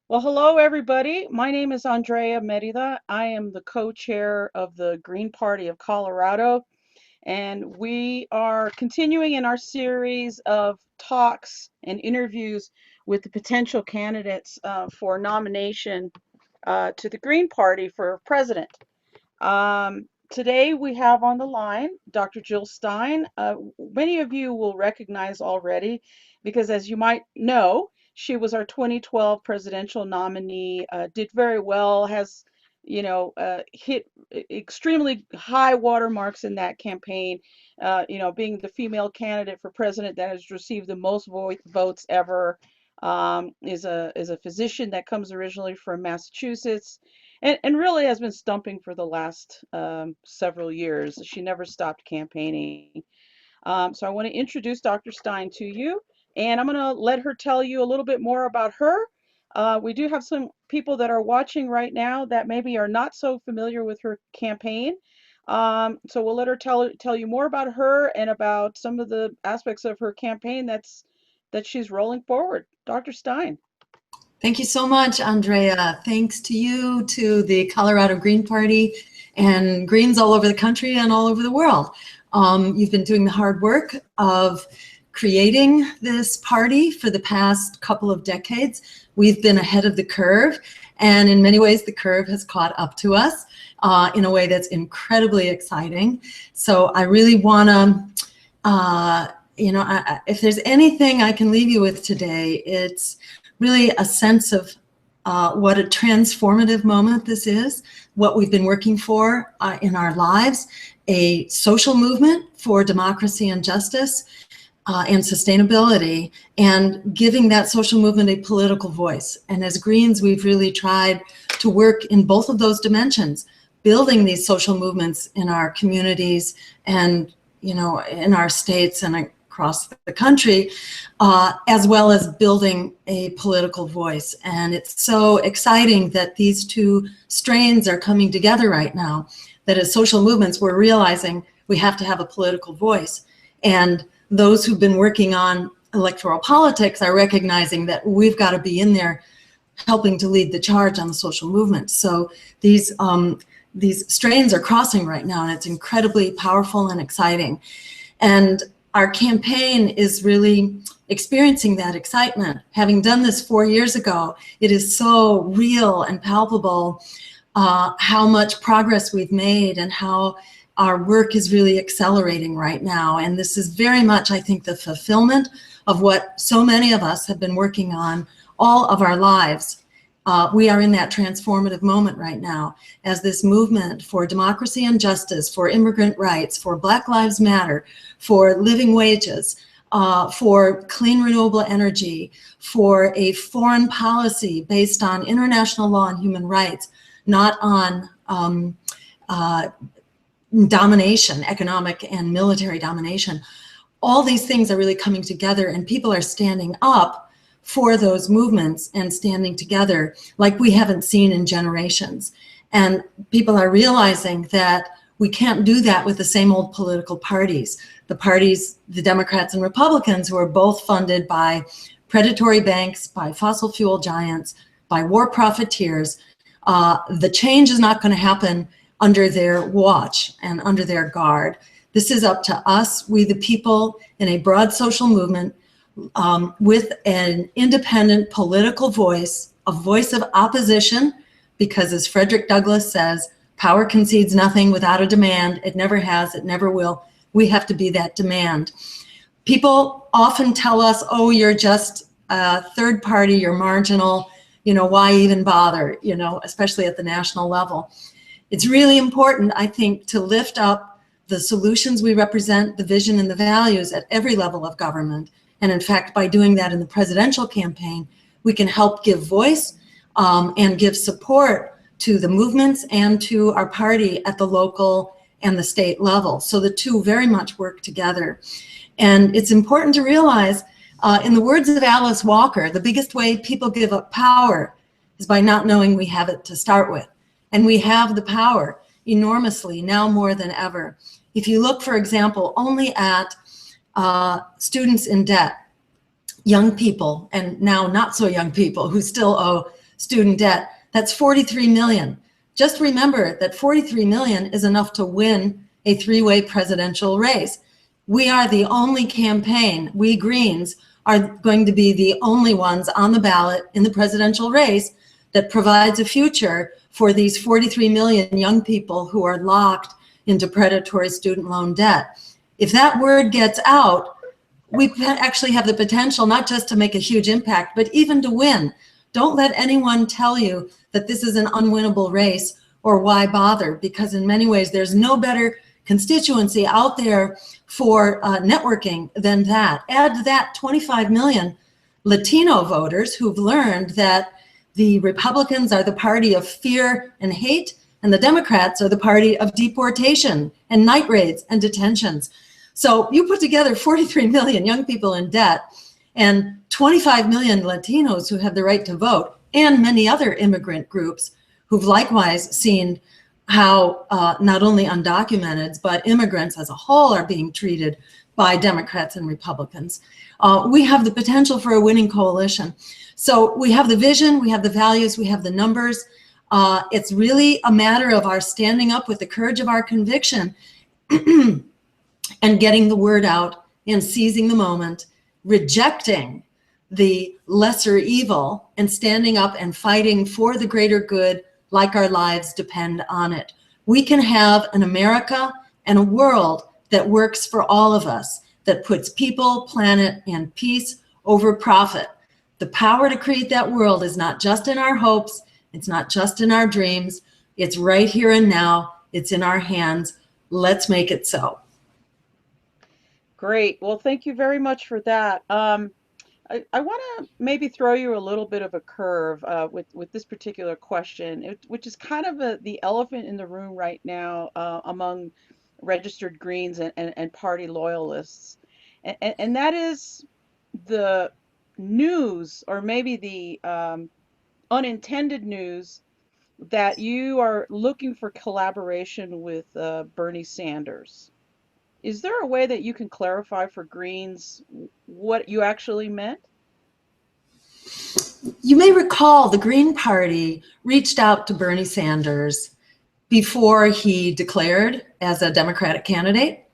Well, hello, everybody. My name is Andrea Merida. I am the co-chair of the Green Party of Colorado, and we are continuing in our series of talks and interviews with the potential candidates for nomination to the Green Party for president. Today we have on the line Dr. Jill Stein. Many of you will recognize already because, as you might know, she was our 2012 presidential nominee, did very well, has, hit extremely high watermarks in that campaign, being the female candidate for president that has received the most votes ever. Is a physician that comes originally from Massachusetts and really has been stumping for the last several years. She never stopped campaigning. So I want to introduce Dr. Stein to you, and I'm going to let her tell you a little bit more about her. We do have some people that are watching right now that maybe are not so familiar with her campaign. So we'll let her tell you more about her and about some of the aspects of her campaign that she's rolling forward. Dr. Stein. Thank you so much, Andrea. Thanks to you, to the Colorado Green Party, and Greens all over the country and all over the world. You've been doing the hard work of creating this party for the past couple of decades. We've been ahead of the curve, and in many ways the curve has caught up to us in a way that's incredibly exciting. So I really want to, if there's anything I can leave you with today, it's really a sense of what a transformative moment this is, what we've been working for in our lives, a social movement for democracy and justice and sustainability, and giving that social movement a political voice. And as Greens, we've really tried to work in both of those dimensions, building these social movements in our communities and, in our states and across the country, as well as building a political voice. And it's so exciting that these two strains are coming together right now, that as social movements, we're realizing we have to have a political voice. And those who've been working on electoral politics are recognizing that we've got to be in there helping to lead the charge on the social movement. So these strains are crossing right now, and it's incredibly powerful and exciting. And our campaign is really experiencing that excitement. Having done this 4 years ago, it is so real and palpable how much progress we've made and how our work is really accelerating right now. And this is very much, I think, the fulfillment of what so many of us have been working on all of our lives. We are in that transformative moment right now as this movement for democracy and justice, for immigrant rights, for Black Lives Matter, for living wages, for clean renewable energy, for a foreign policy based on international law and human rights, not on domination, economic and military domination. All these things are really coming together, and people are standing up for those movements and standing together like we haven't seen in generations. And people are realizing that we can't do that with the same old political parties. The parties, the Democrats and Republicans, who are both funded by predatory banks, by fossil fuel giants, by war profiteers, the change is not going to happen under their watch and under their guard. This is up to us, we the people, in a broad social movement with an independent political voice, a voice of opposition, because as Frederick Douglass says, power concedes nothing without a demand. It never has, it never will. We have to be that demand. People often tell us, oh, you're just a third party, you're marginal, why even bother, especially at the national level. It's really important, I think, to lift up the solutions we represent, the vision and the values at every level of government. And in fact, by doing that in the presidential campaign, we can help give voice and give support to the movements and to our party at the local and the state level. So the two very much work together. And it's important to realize, in the words of Alice Walker, the biggest way people give up power is by not knowing we have it to start with. And we have the power enormously now more than ever. If you look, for example, only at students in debt, young people, and now not so young people who still owe student debt. That's 43 million. Just remember that 43 million is enough to win a three-way presidential race. We are the only campaign, we Greens are going to be the only ones on the ballot in the presidential race that provides a future for these 43 million young people who are locked into predatory student loan debt. If that word gets out, we actually have the potential not just to make a huge impact, but even to win. Don't let anyone tell you that this is an unwinnable race or why bother, because in many ways there's no better constituency out there for networking than that. Add to that 25 million Latino voters who've learned that the Republicans are the party of fear and hate, and the Democrats are the party of deportation and night raids and detentions. So you put together 43 million young people in debt and 25 million Latinos who have the right to vote, and many other immigrant groups who've likewise seen how not only undocumented, but immigrants as a whole are being treated by Democrats and Republicans. We have the potential for a winning coalition. So we have the vision, we have the values, we have the numbers. It's really a matter of our standing up with the courage of our conviction and getting the word out and seizing the moment, rejecting the lesser evil and standing up and fighting for the greater good like our lives depend on it. We can have an America and a world that works for all of us, that puts people, planet, and peace over profit. The power to create that world is not just in our hopes, it's not just in our dreams, it's right here and now, it's in our hands. Let's make it so. Great. Well, thank you very much for that. I want to maybe throw you a little bit of a curve with this particular question, which is kind of the elephant in the room right now among registered Greens and party loyalists, and that is the news, or maybe the unintended news, that you are looking for collaboration with Bernie Sanders. Is there a way that you can clarify for Greens what you actually meant? You may recall the Green Party reached out to Bernie Sanders before he declared as a Democratic candidate.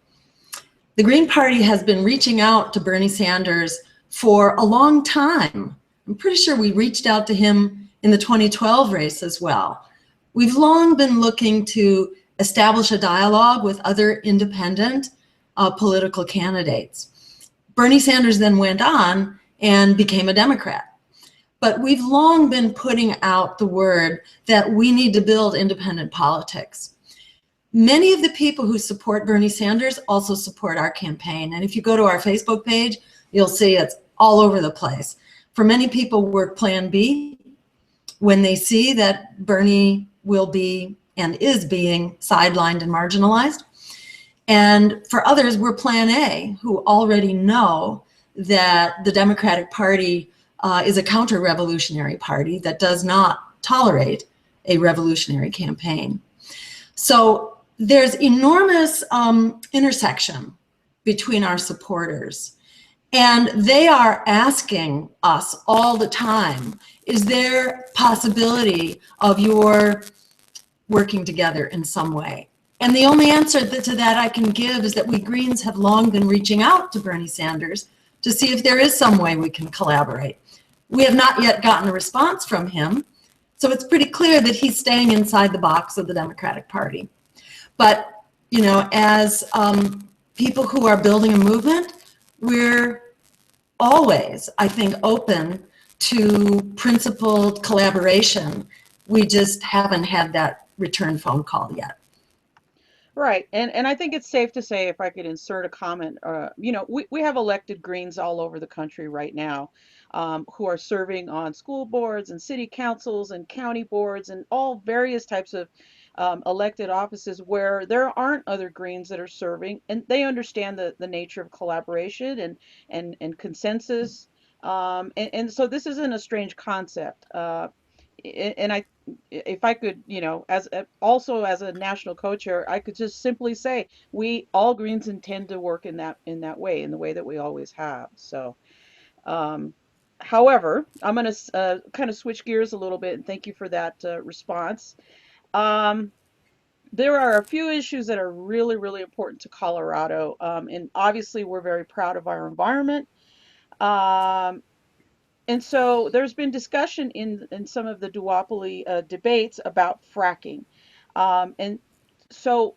The Green Party has been reaching out to Bernie Sanders for a long time. I'm pretty sure we reached out to him in the 2012 race as well. We've long been looking to establish a dialogue with other independent political candidates. Bernie Sanders then went on and became a Democrat. But we've long been putting out the word that we need to build independent politics. Many of the people who support Bernie Sanders also support our campaign. And if you go to our Facebook page, you'll see it's all over the place. For many people, we're Plan B when they see that Bernie will be and is being sidelined and marginalized. And for others, we're Plan A, who already know that the Democratic Party is a counter-revolutionary party that does not tolerate a revolutionary campaign. So there's enormous intersection between our supporters. And they are asking us all the time, is there possibility of your working together in some way? And the only answer to that I can give is that we Greens have long been reaching out to Bernie Sanders to see if there is some way we can collaborate. We have not yet gotten a response from him, so it's pretty clear that he's staying inside the box of the Democratic Party. But, you know, as people who are building a movement, we're always, I think, open to principled collaboration. We just haven't had that return phone call yet. Right. And I think it's safe to say, if I could insert a comment, we have elected Greens all over the country right now, who are serving on school boards and city councils and county boards and all various types of elected offices where there aren't other Greens that are serving, and they understand the nature of collaboration and consensus. And so this isn't a strange concept. And if I could, also as a national co-chair, I could just simply say we all Greens intend to work in that way, in the way that we always have. So, um, However, I'm going to kind of switch gears a little bit, and thank you for that response. Um, there are a few issues that are really, really important to Colorado, and obviously we're very proud of our environment. Um, and so there's been discussion in some of the duopoly debates about fracking. And so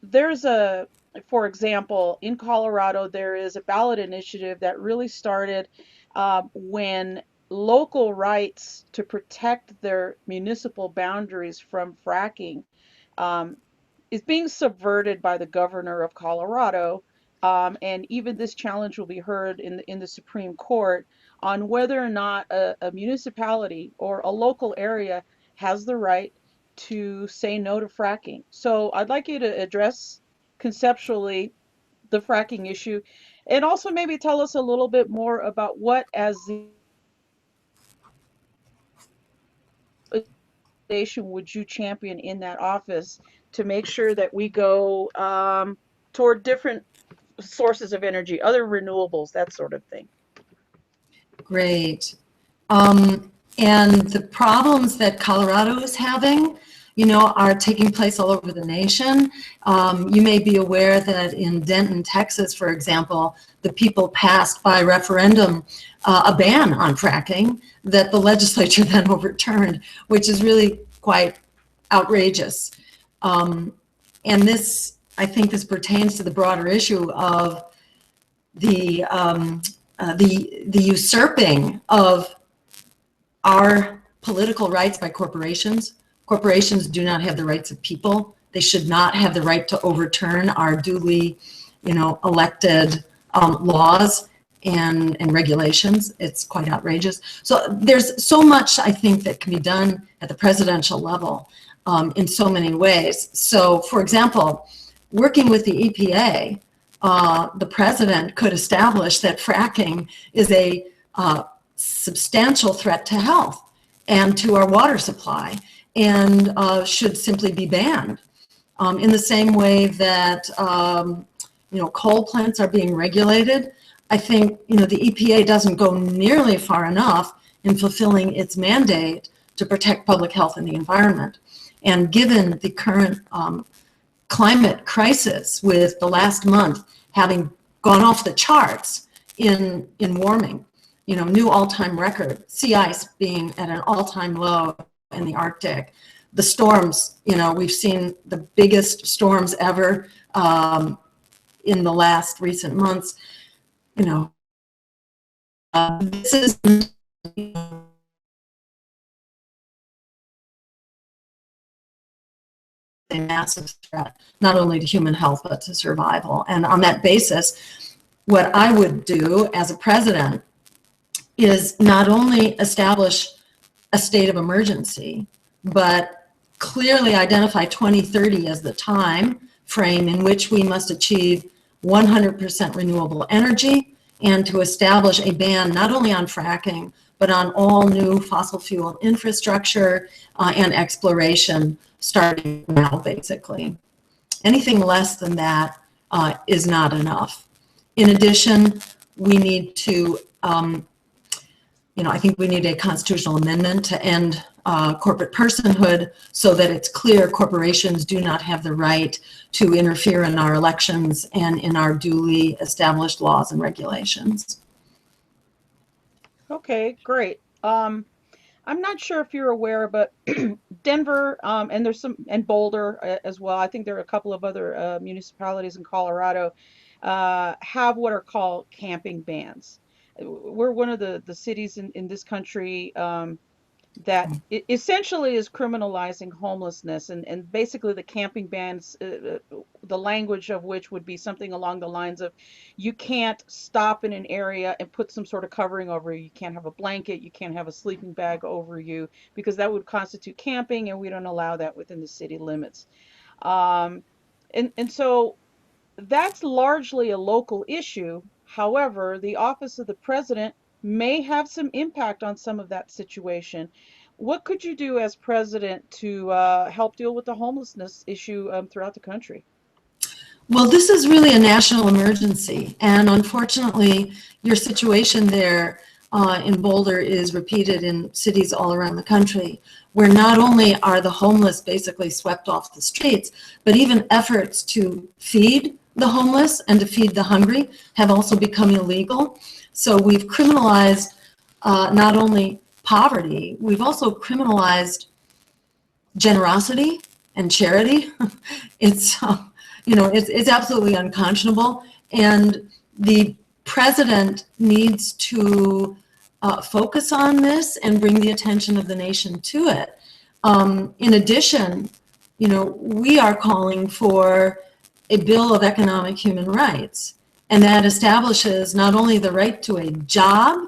there's a, for example, in Colorado, there is a ballot initiative that really started when local rights to protect their municipal boundaries from fracking um, is being subverted by the governor of Colorado. And even this challenge will be heard in the Supreme Court on whether or not a municipality or a local area has the right to say no to fracking. So I'd like you to address conceptually the fracking issue and also maybe tell us a little bit more about what, as the organization, would you champion in that office to make sure that we go toward different sources of energy, other renewables, that sort of thing. Great. And the problems that Colorado is having, are taking place all over the nation. You may be aware that in Denton, Texas, for example, the people passed by referendum a ban on fracking that the legislature then overturned, which is really quite outrageous. And this, I think this pertains to the broader issue of the usurping of our political rights by corporations. Corporations do not have the rights of people. They should not have the right to overturn our duly, elected laws and regulations. It's quite outrageous. So there's so much, I think, that can be done at the presidential level in so many ways. So, for example, working with the EPA, the president could establish that fracking is a substantial threat to health and to our water supply, and should simply be banned. In the same way that coal plants are being regulated, I think the EPA doesn't go nearly far enough in fulfilling its mandate to protect public health and the environment. And given the current climate crisis, with the last month having gone off the charts in warming, new all-time record, sea ice being at an all-time low in the Arctic, the storms, we've seen the biggest storms ever in the last recent months. This is a massive threat, not only to human health, but to survival. And on that basis, what I would do as a president is not only establish a state of emergency, but clearly identify 2030 as the time frame in which we must achieve 100% renewable energy, and to establish a ban not only on fracking, but on all new fossil fuel infrastructure and exploration starting now, basically. Anything less than that is not enough. In addition, we need to, I think we need a constitutional amendment to end corporate personhood, so that it's clear corporations do not have the right to interfere in our elections and in our duly established laws and regulations. Okay, great. I'm not sure if you're aware, but Denver, and there's some, and Boulder as well. I think there are a couple of other municipalities in Colorado have what are called camping bans. We're one of the cities in this country that essentially is criminalizing homelessness, and basically the camping bans, the language of which would be something along the lines of, you can't stop in an area and put some sort of covering over you. You can't have a blanket, you can't have a sleeping bag over you, because that would constitute camping, and we don't allow that within the city limits. um, and so that's largely a local issue. However, the office of the president may have some impact on some of that situation. What could you do as president to help deal with the homelessness issue throughout the country? Well, this is really a national emergency, and unfortunately, your situation there in Boulder is repeated in cities all around the country, where not only are the homeless basically swept off the streets, but even efforts to feed the homeless and to feed the hungry have also become illegal. So we've criminalized not only poverty, we've also criminalized generosity and charity. It's, it's absolutely unconscionable. And the president needs to focus on this and bring the attention of the nation to it. In addition, we are calling for a bill of economic human rights, and that establishes not only the right to a job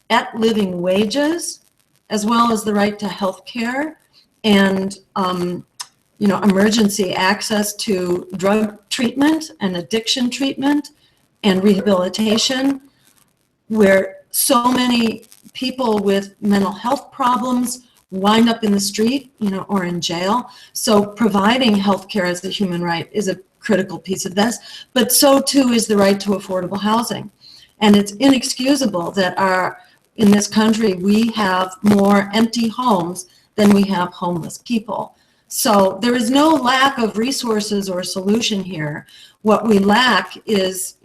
at living wages, as well as the right to health care and emergency access to drug treatment and addiction treatment and rehabilitation, where so many people with mental health problems wind up in the street, or in jail. So providing health care as a human right is a critical piece of this, but so too is the right to affordable housing. And it's inexcusable that in this country, we have more empty homes than we have homeless people. So there is no lack of resources or solution here. What we lack is,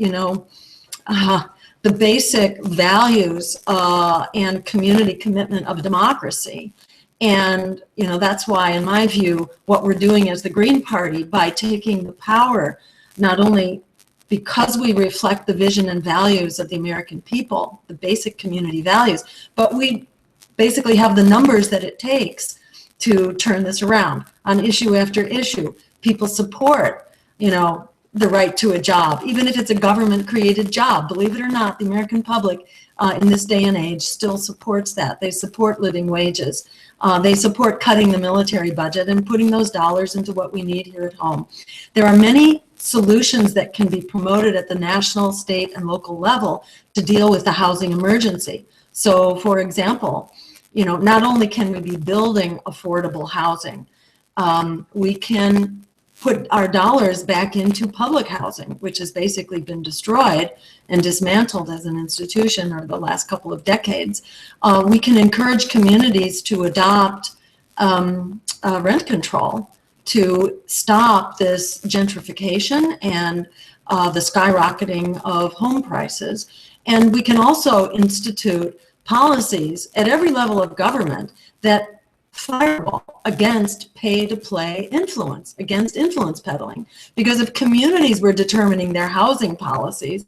the basic values and community commitment of democracy. And, that's why, in my view, what we're doing as the Green Party, by taking the power, not only because we reflect the vision and values of the American people, the basic community values, but we basically have the numbers that it takes to turn this around on issue after issue. People support, the right to a job, even if it's a government-created job. Believe it or not, the American public in this day and age still supports that. They support living wages. They support cutting the military budget and putting those dollars into what we need here at home. There are many solutions that can be promoted at the national, state, and local level to deal with the housing emergency. So, for example, not only can we be building affordable housing, we can put our dollars back into public housing, which has basically been destroyed and dismantled as an institution over the last couple of decades. We can encourage communities to adopt rent control to stop this gentrification and the skyrocketing of home prices. And we can also institute policies at every level of government that firewall against pay-to-play influence, against influence peddling. Because if communities were determining their housing policies,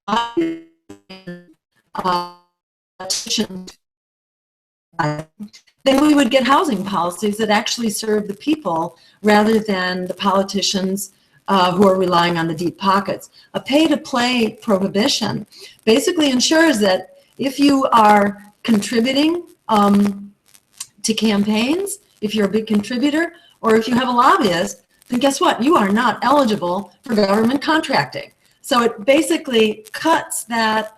then we would get housing policies that actually serve the people rather than the politicians who are relying on the deep pockets. A pay-to-play prohibition basically ensures that if you are contributing to campaigns, if you're a big contributor, or if you have a lobbyist, then guess what? You are not eligible for government contracting. So it basically cuts that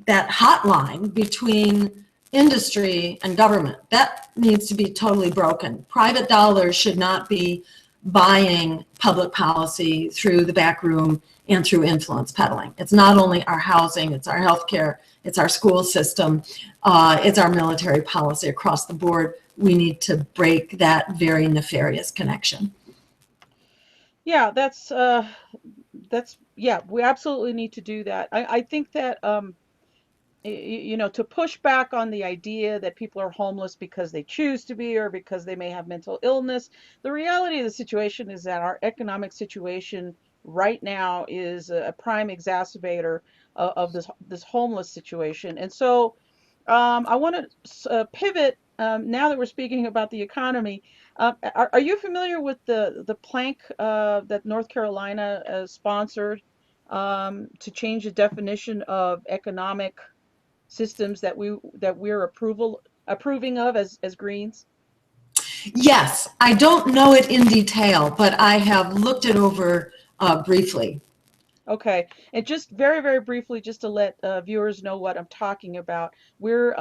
hotline between industry and government. That needs to be totally broken. Private dollars should not be buying public policy through the back room and through influence peddling. It's not only our housing, it's our healthcare, it's our school system, it's our military policy across the board. We need to break that very nefarious connection. Yeah, yeah, we absolutely need to do that. I think that to push back on the idea that people are homeless because they choose to be or because they may have mental illness. The reality of the situation is that our economic situation right now is a prime exacerbator of this homeless situation. And so I want to pivot now that we're speaking about the economy. Are you familiar with the plank that North Carolina sponsored to change the definition of economic systems that we're approving of as Greens? Yes, I don't know it in detail, but I have looked it over briefly. Okay, and just very, very briefly, just to let viewers know what I'm talking about, we're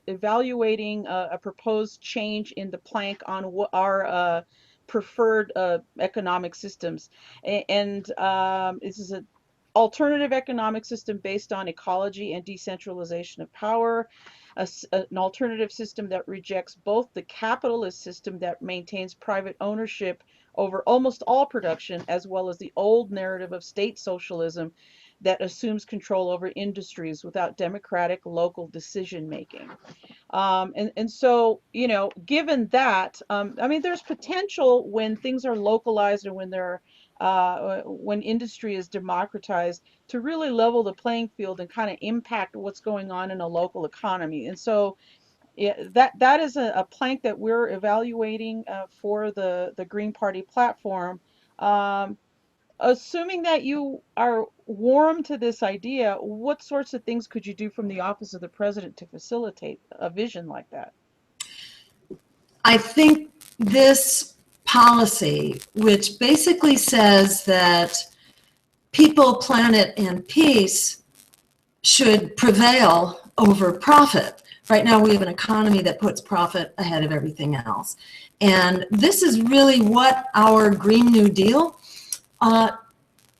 evaluating a proposed change in the plank on what our preferred economic systems, and this is alternative economic system based on ecology and decentralization of power, an alternative system that rejects both the capitalist system that maintains private ownership over almost all production, as well as the old narrative of state socialism that assumes control over industries without democratic local decision making. And so, given that, I mean, there's potential when things are localized and when industry is democratized to really level the playing field and kind of impact what's going on in a local economy. And so, yeah, that is a plank that we're evaluating for the Green Party platform. Um, Assuming that you are warm to this idea, what sorts of things could you do from the office of the president to facilitate a vision like that? I think this policy, which basically says that people, planet, and peace should prevail over profit. Right now, we have an economy that puts profit ahead of everything else. And this is really what our Green New Deal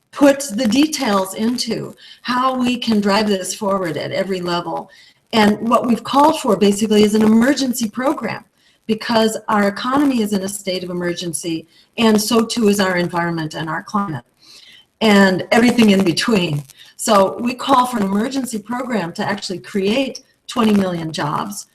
puts the details into, how we can drive this forward at every level. And what we've called for basically is an emergency program, because our economy is in a state of emergency, and so too is our environment and our climate, and everything in between. So we call for an emergency program to actually create 20 million jobs,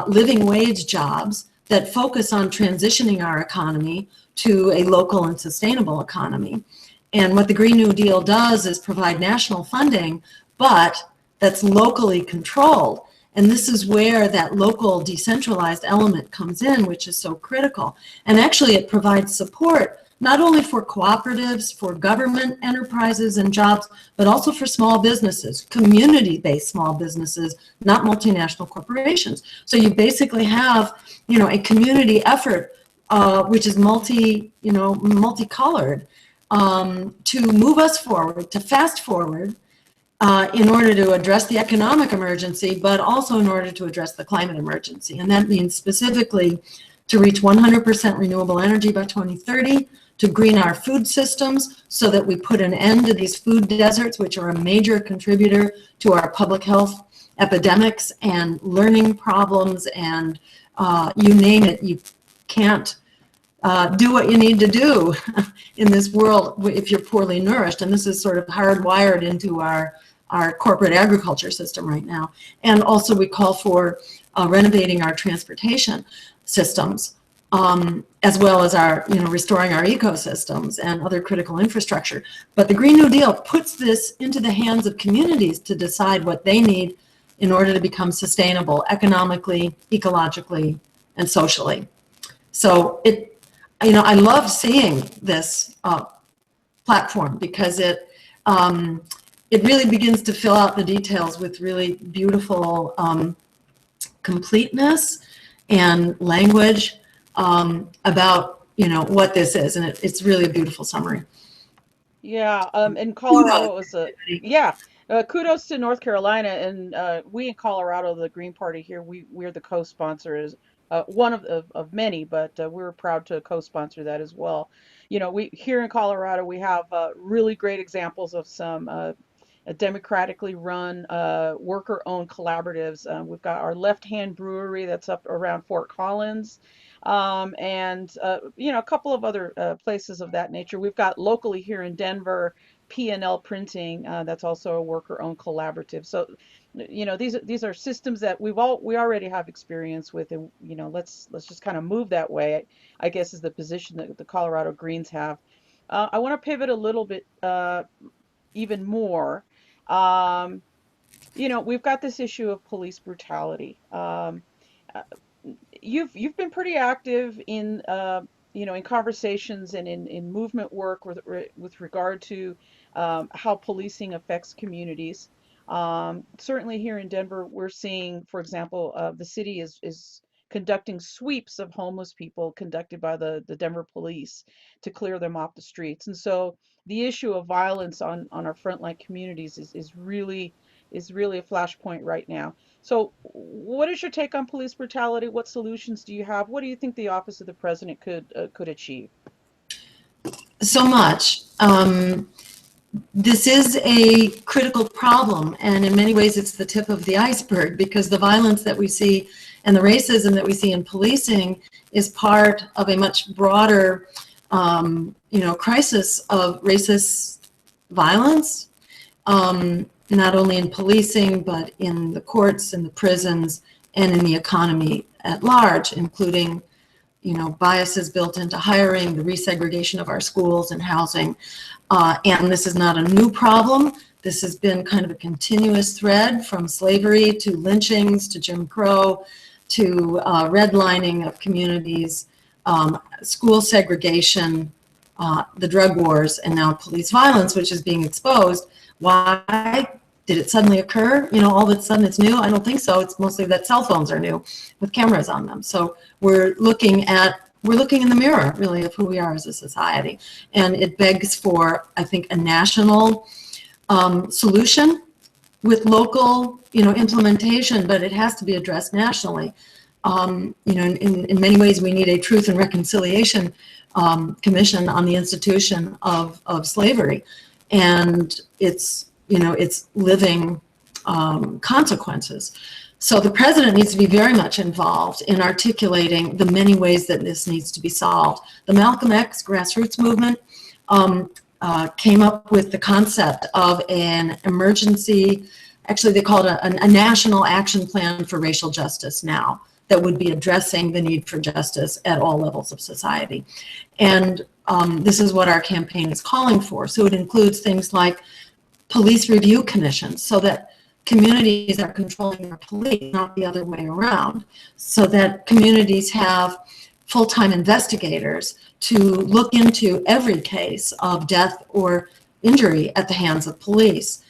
living wage jobs that focus on transitioning our economy to a local and sustainable economy. And what the Green New Deal does is provide national funding, but that's locally controlled. And this is where that local decentralized element comes in, which is so critical. And actually it provides support not only for cooperatives, for government enterprises and jobs, but also for small businesses, community-based small businesses, not multinational corporations. So you basically have, a community effort, which is multicolored, to move us forward, to fast forward, in order to address the economic emergency, but also in order to address the climate emergency. And that means specifically to reach 100% renewable energy by 2030, to green our food systems so that we put an end to these food deserts, which are a major contributor to our public health epidemics and learning problems, and you name it, you can't do what you need to do in this world if you're poorly nourished. And this is sort of hardwired into our corporate agriculture system right now. And also we call for renovating our transportation systems, as well as our, restoring our ecosystems and other critical infrastructure. But the Green New Deal puts this into the hands of communities to decide what they need in order to become sustainable economically, ecologically, and socially. So I love seeing this platform, because it really begins to fill out the details with really beautiful completeness and language about what this is, and it's really a beautiful summary. Yeah, in Kudos. Colorado, it was yeah. Kudos to North Carolina, and we in Colorado, the Green Party here, we're the co-sponsor, is one of many, but we're proud to co-sponsor that as well. We here in Colorado, we have really great examples of some democratically run worker-owned collaboratives. We've got our Left Hand Brewery that's up around Fort Collins, and a couple of other places of that nature. We've got locally here in Denver, P&L Printing, that's also a worker-owned collaborative. So, these are systems that we already have experience with, and let's just kind of move that way. I guess is the position that the Colorado Greens have. I want to pivot a little bit even more. Um, we've got this issue of police brutality. Uh, you've been pretty active in in conversations and in movement work with regard to how policing affects communities. Certainly here in Denver, we're seeing, for example, the city is conducting sweeps of homeless people conducted by the Denver police to clear them off the streets. And so the issue of violence on our frontline communities is really a flashpoint right now. So, what is your take on police brutality? What solutions do you have? What do you think the office of the president could achieve? So much. this is a critical problem, and in many ways it's the tip of the iceberg, because the violence that we see and the racism that we see in policing is part of a much broader, crisis of racist violence, not only in policing, but in the courts, in the prisons, and in the economy at large, including biases built into hiring, the resegregation of our schools and housing. And this is not a new problem. This has been kind of a continuous thread from slavery to lynchings to Jim Crow to redlining of communities, school segregation, the drug wars, and now police violence, which is being exposed. Why did it suddenly occur? All of a sudden it's new? I don't think so. It's mostly that cell phones are new with cameras on them. So we're looking in the mirror, really, of who we are as a society. And it begs for, I think, a national solution with local, implementation, but it has to be addressed nationally. In many ways, we need a truth and reconciliation commission on the institution of slavery and its living consequences. So the president needs to be very much involved in articulating the many ways that this needs to be solved. The Malcolm X grassroots movement came up with the concept of an emergency, actually they call it a national action plan for racial justice now, that would be addressing the need for justice at all levels of society. And this is what our campaign is calling for. So it includes things like police review commissions, so that communities are controlling their police, not the other way around, so that communities have full-time investigators to look into every case of death or injury at the hands of police.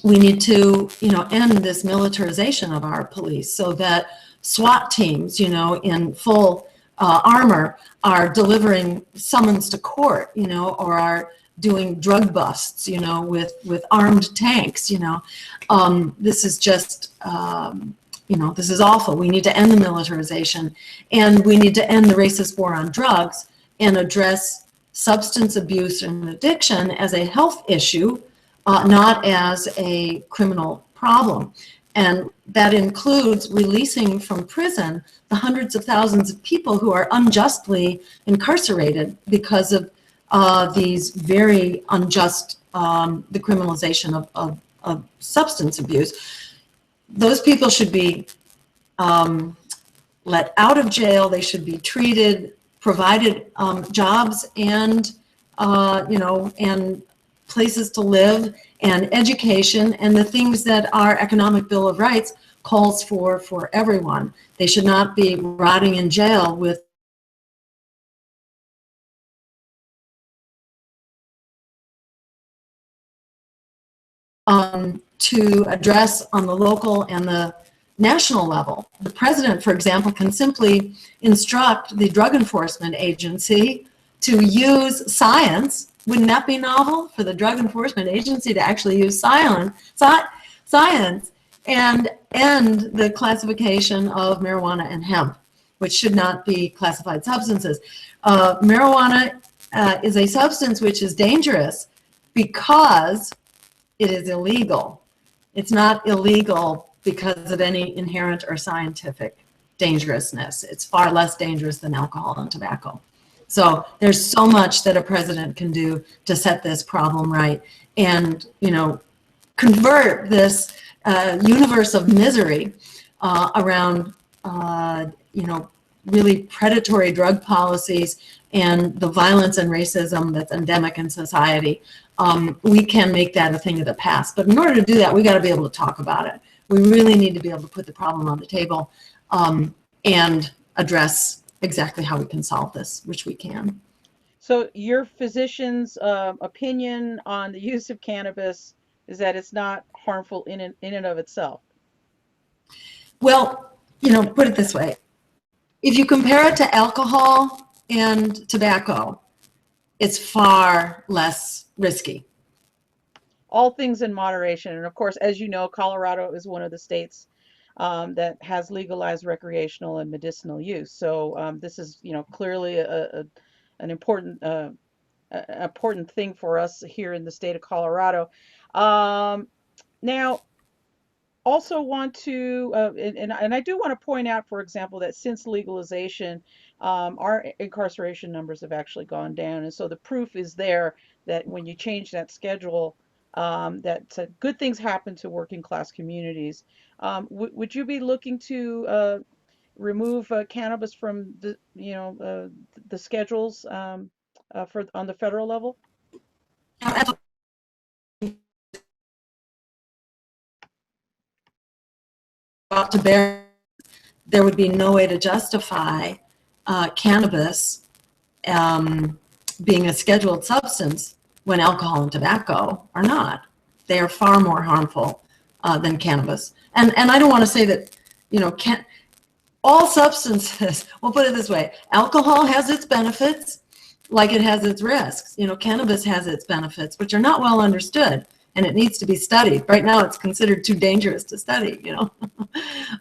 We need to, end this militarization of our police, so that SWAT teams, in full armor are delivering summons to court, or are doing drug busts, with armed tanks, this is just, this is awful. We need to end the militarization, and we need to end the racist war on drugs and address substance abuse and addiction as a health issue, not as a criminal problem. And that includes releasing from prison the hundreds of thousands of people who are unjustly incarcerated because of these very unjust, the criminalization of substance abuse. Those people should be let out of jail. They should be treated, provided jobs and, and places to live and education and the things that our Economic Bill of Rights calls for everyone. They should not be rotting in jail with to address on the local and the national level. The president, for example, can simply instruct the Drug Enforcement Agency to use science. Wouldn't that be novel for the Drug Enforcement Agency to actually use science and end the classification of marijuana and hemp, which should not be classified substances? Marijuana is a substance which is dangerous because it is illegal. It's not illegal because of any inherent or scientific dangerousness. It's far less dangerous than alcohol and tobacco. So there's so much that a president can do to set this problem right and, convert this universe of misery around, really predatory drug policies and the violence and racism that's endemic in society. We can make that a thing of the past. But in order to do that, we got to be able to talk about it. We really need to be able to put the problem on the table and address exactly how we can solve this, which we can. So your physician's opinion on the use of cannabis is that it's not harmful in and of itself. Well, put it this way. If you compare it to alcohol and tobacco, it's far less risky. All things in moderation. And of course, as you know, Colorado is one of the states that has legalized recreational and medicinal use. So this is, clearly an important important thing for us here in the state of Colorado. Um, Now, also want to, and I do want to point out, for example, that since legalization, our incarceration numbers have actually gone down, and so the proof is there that when you change that schedule, that good things happen to working class communities. Would you be looking to remove cannabis from the schedules for on the federal level? Brought to bear, there would be no way to justify cannabis being a scheduled substance when alcohol and tobacco are not. They are far more harmful than cannabis. And I don't want to say that, all substances, we'll put it this way, alcohol has its benefits like it has its risks. Cannabis has its benefits, which are not well understood, and it needs to be studied. Right now, it's considered too dangerous to study,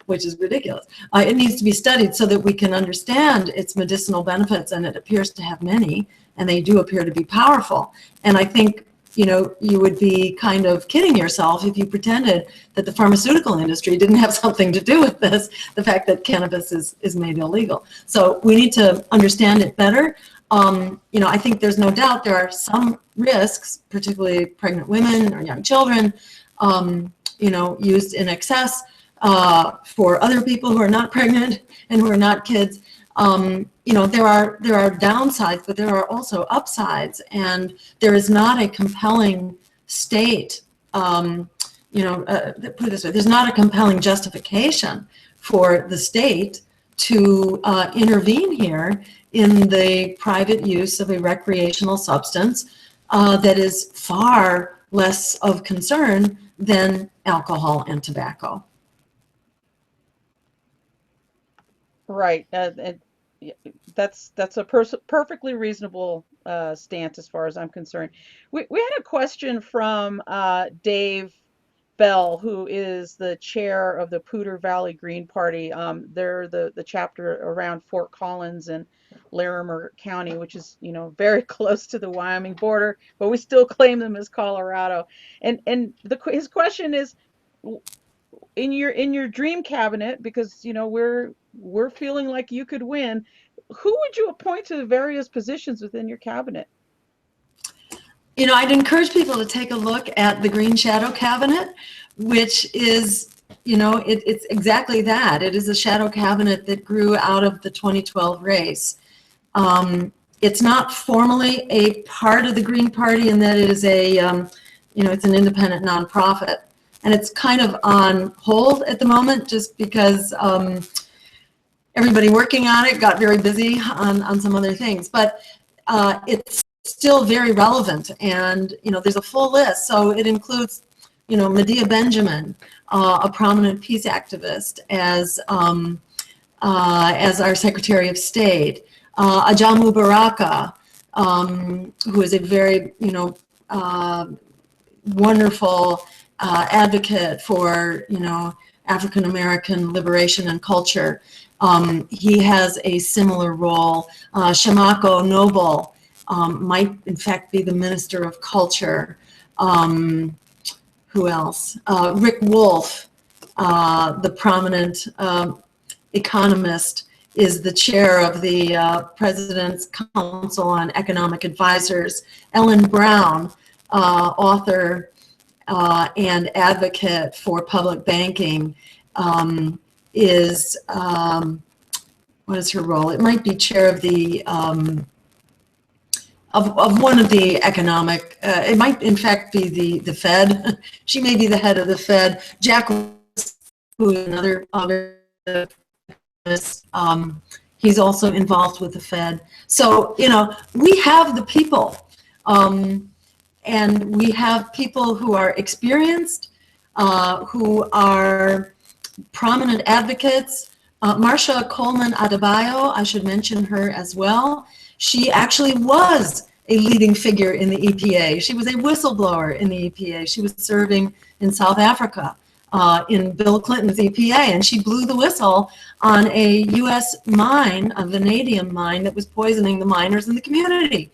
which is ridiculous. It needs to be studied so that we can understand its medicinal benefits, and it appears to have many, and they do appear to be powerful. And I think, you would be kind of kidding yourself if you pretended that the pharmaceutical industry didn't have something to do with this, the fact that cannabis is made illegal. So we need to understand it better. I think there's no doubt there are some risks, particularly pregnant women or young children, used in excess for other people who are not pregnant and who are not kids. There are downsides, but there are also upsides, and there is not a compelling state. Put it this way: there's not a compelling justification for the state to intervene here in the private use of a recreational substance that is far less of concern than alcohol and tobacco. Right. And yeah, that's a perfectly reasonable stance as far as I'm concerned. We had a question from Dave Bell, who is the chair of the Poudre Valley Green Party. They're the chapter around Fort Collins and Larimer County, which is, very close to the Wyoming border, but we still claim them as Colorado. And his question is, in your dream cabinet, because we're feeling like you could win, who would you appoint to the various positions within your cabinet? I'd encourage people to take a look at the Green Shadow Cabinet, which is, it's exactly that. It is a shadow cabinet that grew out of the 2012 race. It's not formally a part of the Green Party in that it is it's an independent nonprofit. And it's kind of on hold at the moment just because everybody working on it got very busy on some other things. But it's still very relevant, and there's a full list. So it includes Medea Benjamin, a prominent peace activist, as our Secretary of State, Ajamu Baraka, who is a very wonderful advocate for African American liberation and culture. He has a similar role. Shamako Noble might in fact be the Minister of Culture. Who else? Rick Wolf, the prominent economist, is the chair of the President's Council on Economic Advisors. Ellen Brown, author and advocate for public banking, is, what is her role? It might be chair of the of one of the economic, it might in fact be the Fed. She may be the head of the Fed. Jack, who is another he's also involved with the Fed. So, we have the people, and we have people who are experienced, who are prominent advocates. Marcia Coleman Adebayo, I should mention her as well. She actually was a leading figure in the EPA. She was a whistleblower in the EPA. She was serving in South Africa in Bill Clinton's EPA, and she blew the whistle on a U.S. mine, a vanadium mine that was poisoning the miners in the community.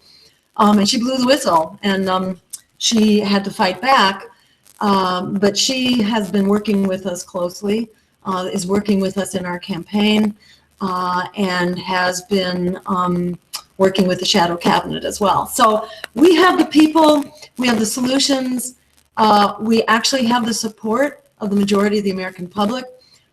and she blew the whistle, and she had to fight back. But she has been working with us closely, is working with us in our campaign, and has been working with the shadow cabinet as well. So we have the people, we have the solutions, we actually have the support of the majority of the American public.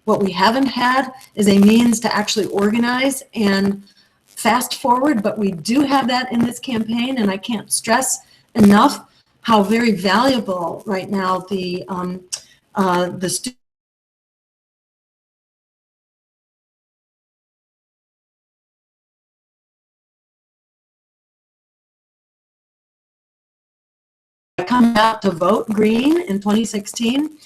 What we haven't had is a means to actually organize and fast forward, but we do have that in this campaign, and I can't stress enough how very valuable right now the students coming out to vote Green in 2016.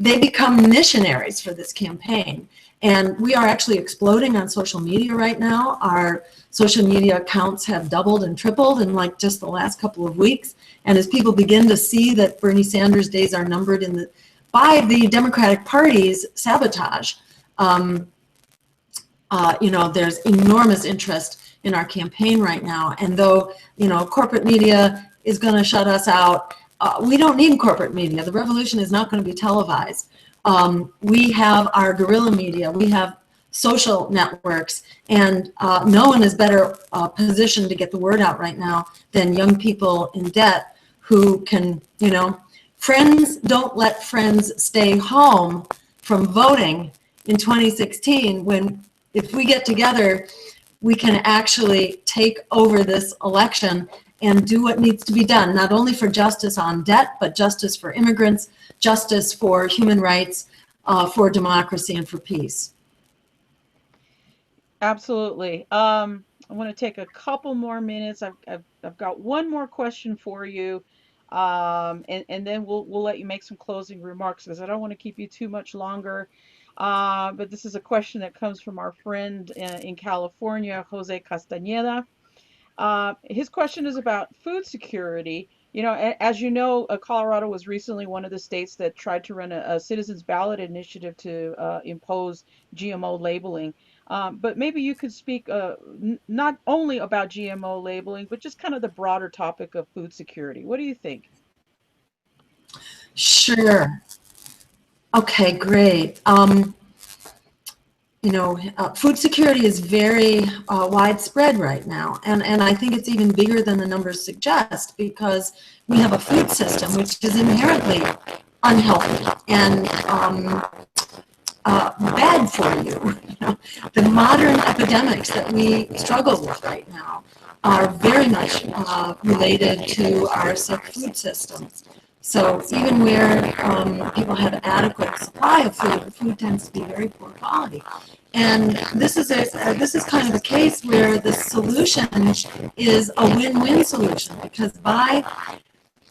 They become missionaries for this campaign. And we are actually exploding on social media right now. Our social media accounts have doubled and tripled in like just the last couple of weeks. And as people begin to see that Bernie Sanders' days are numbered by the Democratic Party's sabotage, there's enormous interest in our campaign right now. And though, corporate media is going to shut us out, we don't need corporate media. The revolution is not going to be televised. We have our guerrilla media, we have social networks, and no one is better positioned to get the word out right now than young people in debt who can, friends don't let friends stay home from voting in 2016 when if we get together, we can actually take over this election and do what needs to be done, not only for justice on debt, but justice for immigrants, justice for human rights, for democracy, and for peace. Absolutely. I want to take a couple more minutes. I've got one more question for you, and then we'll let you make some closing remarks because I don't want to keep you too much longer. But this is a question that comes from our friend in California, Jose Castañeda. His question is about food security. As you know, Colorado was recently one of the states that tried to run a citizens ballot initiative to impose GMO labeling. But maybe you could speak not only about GMO labeling, but just kind of the broader topic of food security. What do you think? Sure. Okay, great. Food security is very widespread right now, and I think it's even bigger than the numbers suggest because we have a food system which is inherently unhealthy and bad for you. The modern epidemics that we struggle with right now are very much related to our sick food system. So even where people have adequate supply of food, the food tends to be very poor quality. And this is kind of a case where the solution is a win-win solution because by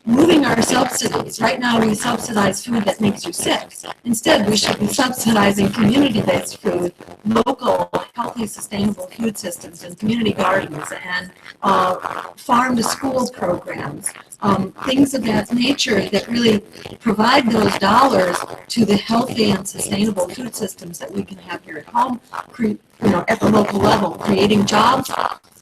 moving our subsidies, right now we subsidize food that makes you sick. Instead, we should be subsidizing community-based food, local, healthy, sustainable food systems and community gardens and farm-to-school programs, things of that nature that really provide those dollars to the healthy and sustainable food systems that we can have here at home, at the local level, creating jobs,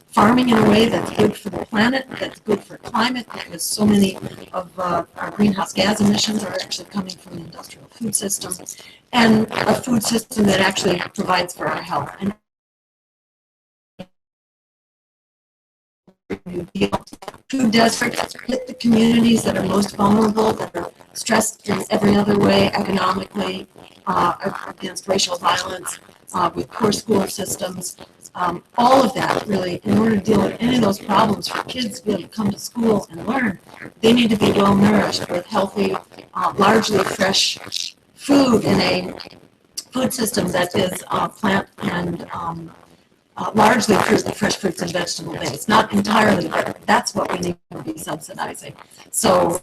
farming in a way that's good for the planet, that's good for climate, because so many of our greenhouse gas emissions are actually coming from the industrial food system, and a food system that actually provides for our health. And food deserts hit the communities that are most vulnerable, that are stressed in every other way, economically, against racial violence, with poor school systems. All of that, really, in order to deal with any of those problems for kids to be able to come to school and learn, they need to be well nourished with healthy, largely fresh food in a food system that is plant and largely fresh fruits and vegetable based, not entirely, but that's what we need to be subsidizing. So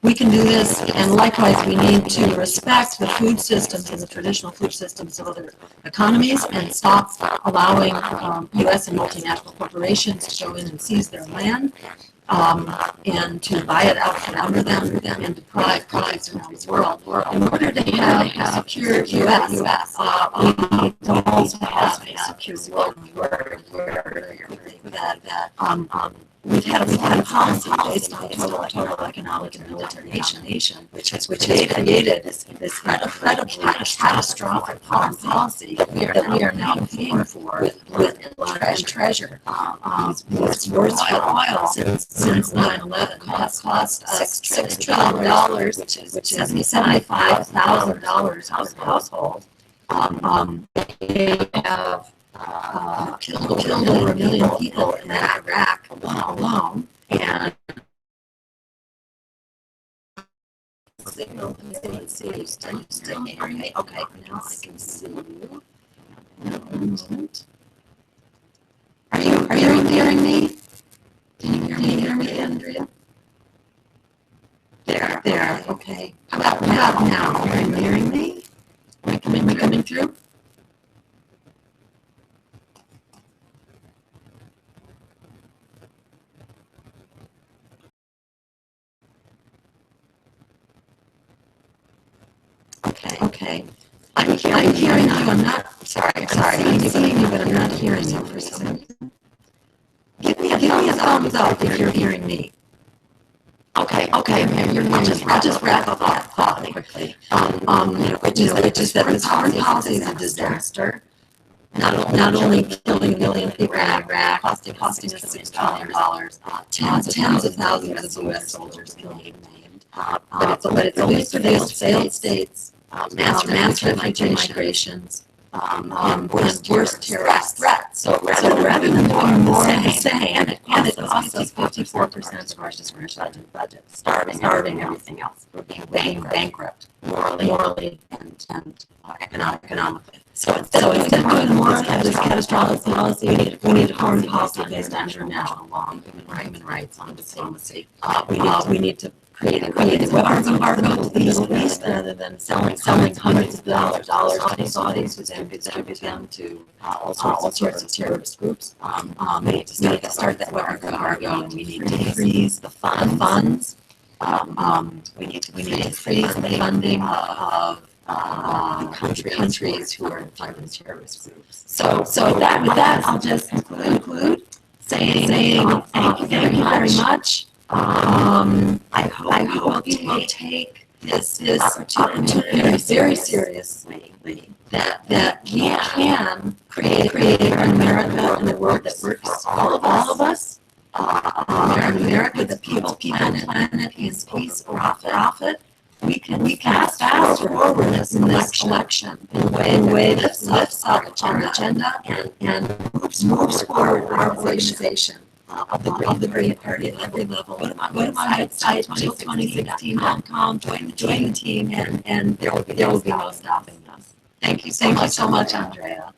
we can do this, and likewise we need to respect the food systems and the traditional food systems of other economies and stop allowing U.S. and multinational corporations to go in and seize their land and to buy it out from under them and deprive products around the world. In order to have a secure U.S., we need to also have a secure world where we've had a policy based on total economic and military nation, which has created this incredibly catastrophic policy that we are now paying for with a lot of treasure. These wars for oil since 9/11 cost $6 trillion, which is $75,000 household. They have killed over 1 million people in Iraq alone, and signal still hearing me. Okay, now I can see you. Are you hearing me? Can you hear me, Andrea? There. Okay. How about now? Are you hearing me? Am I coming through? Okay. I'm hearing you. I'm not. Sorry. I'm seeing you, but I'm not hearing you for some reason. Give me a thumbs up if you're hearing me. Okay. I'll just wrap up that thought quickly. Which is that this foreign policy is a disaster. Not only killing 1 million people in Iraq, costing us $6 billion, tens of thousands of U.S. soldiers killed and maimed. But it's always failed states, mass migrations, and worse terrorist threats. So rather than doing more than and it costs us 54% of our discretionary budget, starving everything else. We're being bankrupt morally and economically. So instead of doing more of this catastrophic policy, we need a foreign policy based on international law, human rights, on diplomacy. We need to create weapons embargo to the Middle East rather than selling hundreds of dollars to Saudis who then distribute them to all sorts of terrorist groups. We need to start that weapons embargo, and we need to freeze the funds. We need to freeze the funding of countries who are fighting terrorist groups. So with that, I'll just conclude saying thank you very much. I hope you will take this opportunity very seriously. That we can create an America and a world that works for all of us. America, the people, planet, peace, profit. We can fast forward this election in a way that lifts up our agenda and moves forward our organization of the Green Party at every level. Go to my website, 2016.com, join the team, and there will be no stopping us. Thank you so much, Andrea.